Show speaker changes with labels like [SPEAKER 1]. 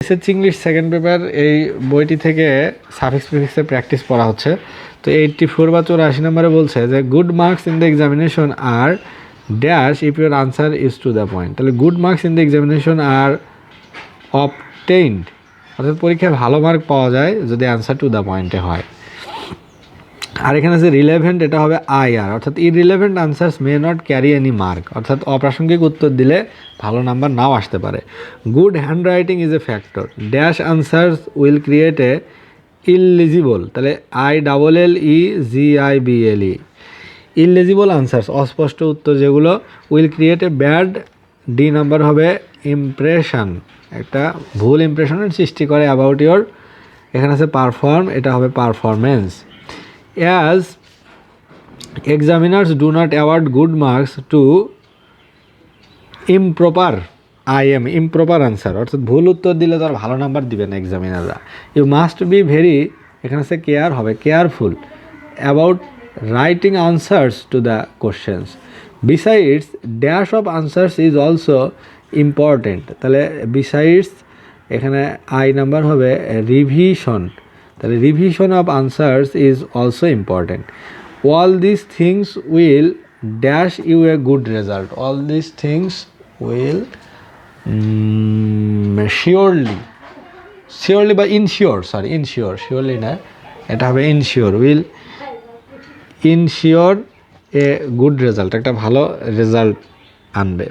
[SPEAKER 1] SSC English second paper এই বইটি থেকে সাফিক্স প্রিফিক্সের প্র্যাকটিস পড়া হচ্ছে। তো 84 বা 84 নম্বরে বলছে যে good marks in the examination are dash if your answer is to the point. তাহলে good marks in the examination are obtained, অর্থাৎ পরীক্ষায় ভালো মার্ক পাওয়া যায় যদি অ্যান্সার টু দ্য পয়েন্টে হয়। আর এখানে আছে রিলেভেন্ট, এটা হবে আইআর, অর্থাৎ irrelevant answers may not carry any mark, অর্থাৎ অপ্রাসঙ্গিক উত্তর দিলে ভালো নাম্বার নাও আসতে পারে। Good handwriting is a factor, dash answers will create a illegible, তাহলে ILLEGIBLE, ইললিজিবল আনসার্স অস্পষ্ট উত্তর যেগুলো, will create a bad, D number হবে ইমপ্রেশন, একটা ভুল ইমপ্রেশনের সৃষ্টি করে অ্যাবাউট ইয়োর, এখানে আছে পারফর্ম, এটা হবে performance. As examiners do not award good marks to improper improper answer, অর্থাৎ ভুল উত্তর দিলে তো আর ভালো নাম্বার দিবে না এক্সামিনাররা। ইউ মাস্ট বি ভেরি, এখানে সে কেয়ার হবে careful about writing answers to the questions. Besides dash of answers is also important, তাহলে বিসাইডস এখানে আই নাম্বার হবে রিভিশন, তাহলে revision of answers is also important. All this things will dash you a good result, all this things will surely বা ensure, surely না, এটা হবে ensure, will ensure a good result, একটা ভালো রেজাল্ট আনবে।